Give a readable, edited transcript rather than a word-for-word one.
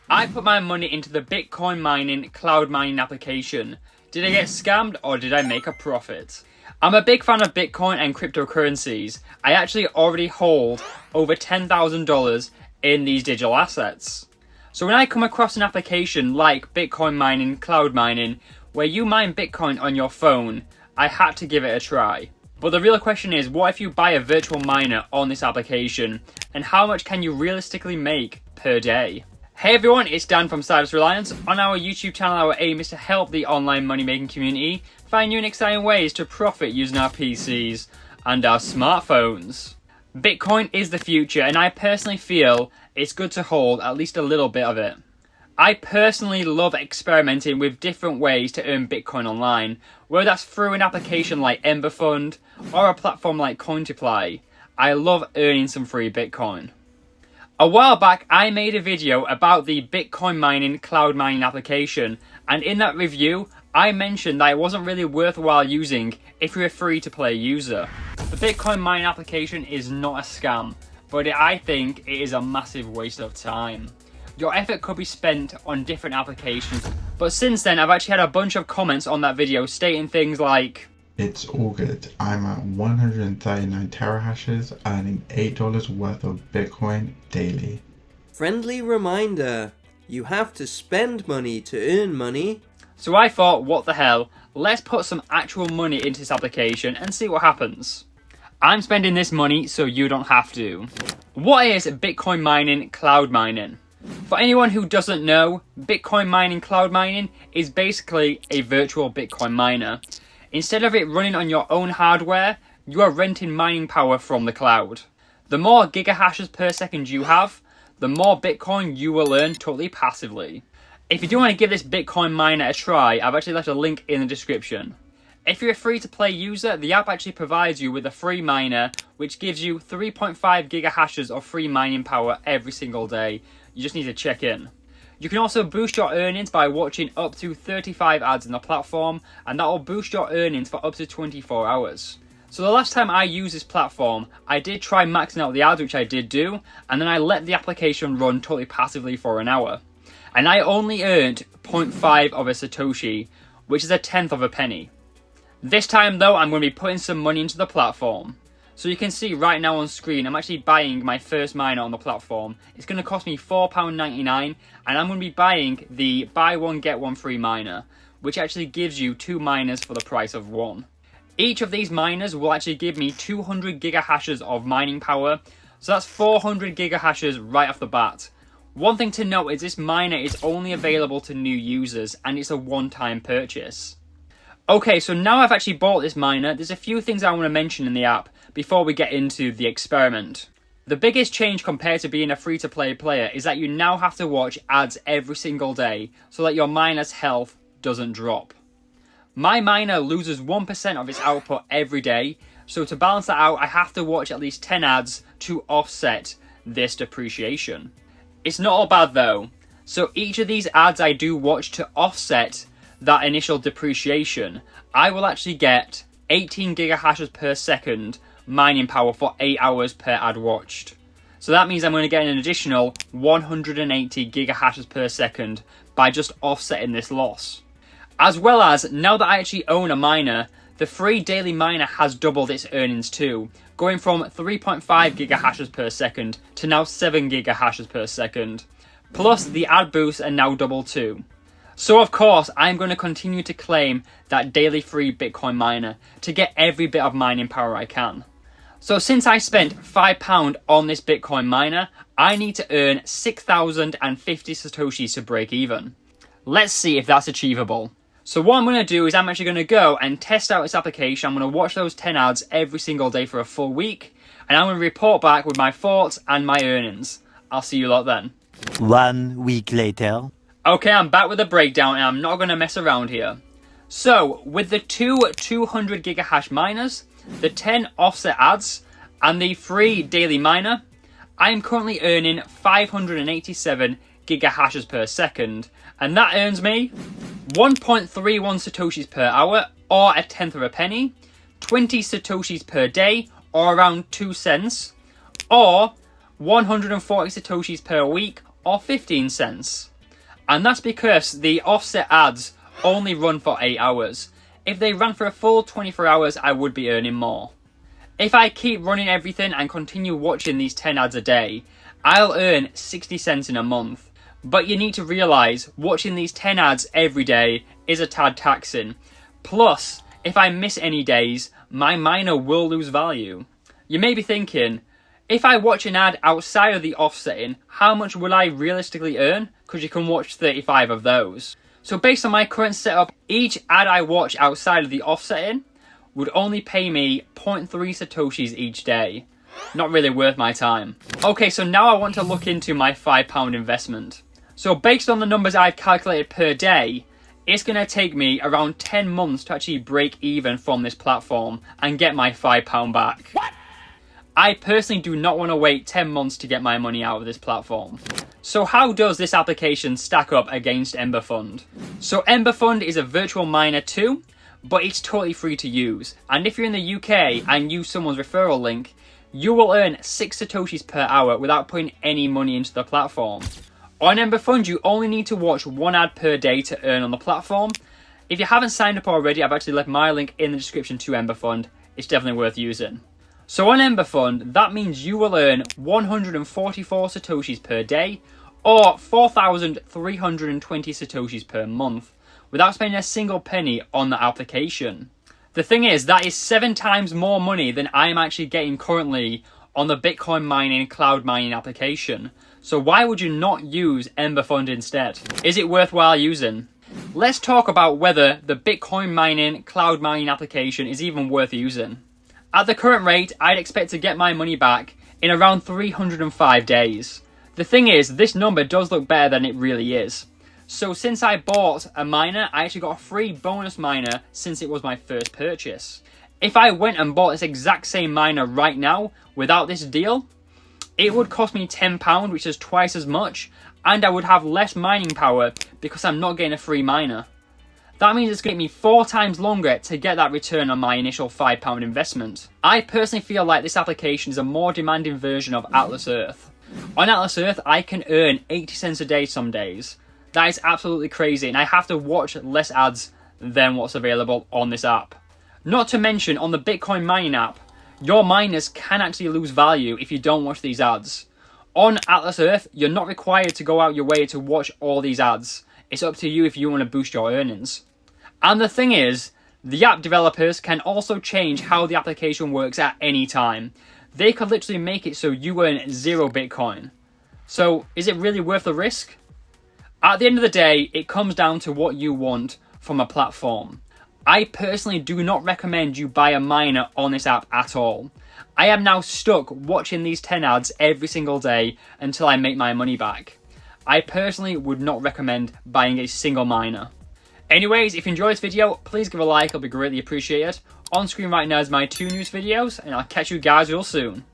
I put my money into the Bitcoin mining cloud mining application. Did I get scammed or did I make a profit? I'm a big fan of Bitcoin and cryptocurrencies. I actually already hold over $10,000 in these digital assets. So when I come across an application like Bitcoin mining, cloud mining, where you mine Bitcoin on your phone, I had to give it a try. But the real question is, what if you buy a virtual miner on this application, and how much can you realistically make per day? Hey everyone, it's Dan from Sidehustlereliance. On our YouTube channel, our aim is to help the online money making community find new and exciting ways to profit using our PCs and our smartphones. Bitcoin is the future, and I personally feel it's good to hold at least a little bit of it. I personally love experimenting with different ways to earn Bitcoin online, whether that's through an application like Ember or a platform like Cointoply. I love earning some free Bitcoin. A while back, I made a video about the Bitcoin mining cloud mining application, and in that review, I mentioned that it wasn't really worthwhile using if you're a free-to-play user. The Bitcoin mining application is not a scam, but I think it is a massive waste of time. Your effort could be spent on different applications, but since then I've actually had a bunch of comments on that video stating things like, "It's all good. I'm at 139 terahashes, earning $8 worth of Bitcoin daily." Friendly reminder, you have to spend money to earn money. So I thought, what the hell, let's put some actual money into this application and see what happens. I'm spending this money so you don't have to. What is Bitcoin mining cloud mining? For anyone who doesn't know, Bitcoin mining cloud mining is basically a virtual Bitcoin miner. Instead of it running on your own hardware, you are renting mining power from the cloud. The more gigahashes per second you have, the more Bitcoin you will earn totally passively. If you do want to give this Bitcoin miner a try, I've actually left a link in the description. If you're a free-to-play user, the app actually provides you with a free miner, which gives you 3.5 gigahashes of free mining power every single day. You just need to check in. You can also boost your earnings by watching up to 35 ads in the platform, and that will boost your earnings for up to 24 hours. So the last time I used this platform, I did try maxing out the ads, which I did do, and then I let the application run totally passively for an hour. And I only earned 0.5 of a Satoshi, which is a tenth of a penny. This time though, I'm going to be putting some money into the platform. So you can see right now on screen, I'm actually buying my first miner on the platform. It's going to cost me £4.99, and I'm going to be buying the buy one get one free miner, which actually gives you 2 miners for the price of 1. Each of these miners will actually give me 200 gigahashes of mining power, so that's 400 gigahashes right off the bat. One thing to note is this miner is only available to new users, and it's a one-time purchase. Okay, so now I've actually bought this miner, there's a few things I want to mention in the app before we get into the experiment. The biggest change compared to being a free-to-play player is that you now have to watch ads every single day so that your miner's health doesn't drop. My miner loses 1% of its output every day, so to balance that out I have to watch at least 10 ads to offset this depreciation. It's not all bad though, so each of these ads I do watch to offset that initial depreciation, I will actually get 18 gigahashes per second mining power for 8 hours per ad watched. So that means I'm going to get an additional 180 gigahashes per second by just offsetting this loss. As well as, now that I actually own a miner, the free daily miner has doubled its earnings too, going from 3.5 gigahashes per second to now 7 gigahashes per second. Plus the ad boosts are now double too. So of course, I'm going to continue to claim that daily free Bitcoin miner to get every bit of mining power I can. So since I spent £5 on this Bitcoin miner, I need to earn 6,050 Satoshis to break even. Let's see if that's achievable. So what I'm going to do is I'm actually going to go and test out this application. I'm going to watch those 10 ads every single day for a full week, and I'm going to report back with my thoughts and my earnings. I'll see you lot then. 1 week later. Okay, I'm back with a breakdown and I'm not going to mess around here. So, with the two 200 gigahash miners, the 10 offset ads, and the free daily miner, I am currently earning 587 gigahashes per second, and that earns me 1.31 Satoshis per hour, or a tenth of a penny, 20 Satoshis per day, or around 2 cents, or 140 Satoshis per week, or 15 cents. And that's because the offset ads only run for 8 hours. If they ran for a full 24 hours, I would be earning more. If I keep running everything and continue watching these 10 ads a day, I'll earn 60 cents in a month. But you need to realise, watching these 10 ads every day is a tad taxing. Plus, if I miss any days, my miner will lose value. You may be thinking, if I watch an ad outside of the offsetting, how much will I realistically earn? Because you can watch 35 of those. So based on my current setup, each ad I watch outside of the offsetting would only pay me 0.3 satoshis each day. Not really worth my time. Okay, so now I want to look into my £5 investment. So based on the numbers I've calculated per day, it's going to take me around 10 months to actually break even from this platform and get my £5 back. What? I personally do not want to wait 10 months to get my money out of this platform. So how does this application stack up against Ember Fund? So Ember Fund is a virtual miner too, but it's totally free to use. And if you're in the UK and use someone's referral link, you will earn 6 satoshis per hour without putting any money into the platform. On Ember Fund, you only need to watch 1 ad per day to earn on the platform. If you haven't signed up already, I've actually left my link in the description to Ember Fund. It's definitely worth using. So on Ember Fund, that means you will earn 144 satoshis per day, or 4,320 satoshis per month, without spending a single penny on the application. The thing is, that is 7 times more money than I am actually getting currently on the Bitcoin mining cloud mining application. So why would you not use Ember Fund instead? Is it worthwhile using? Let's talk about whether the Bitcoin mining cloud mining application is even worth using. At the current rate, I'd expect to get my money back in around 305 days. The thing is, this number does look better than it really is. So since I bought a miner, I actually got a free bonus miner since it was my first purchase. If I went and bought this exact same miner right now, without this deal, it would cost me £10, which is twice as much, and I would have less mining power because I'm not getting a free miner. That means it's going to take me 4 times longer to get that return on my initial £5 investment. I personally feel like this application is a more demanding version of Atlas Earth. On Atlas Earth, I can earn 80 cents a day some days. That is absolutely crazy, and I have to watch less ads than what's available on this app. Not to mention, on the Bitcoin mining app, your miners can actually lose value if you don't watch these ads. On Atlas Earth, you're not required to go out your way to watch all these ads. It's up to you if you want to boost your earnings. And the thing is, the app developers can also change how the application works at any time. They could literally make it so you earn 0 Bitcoin. So, is it really worth the risk? At the end of the day, it comes down to what you want from a platform. I personally do not recommend you buy a miner on this app at all. I am now stuck watching these 10 ads every single day until I make my money back. I personally would not recommend buying a single miner. Anyways, if you enjoyed this video, please give a like, it'll be greatly appreciated. On screen right now is my 2 news videos, and I'll catch you guys real soon.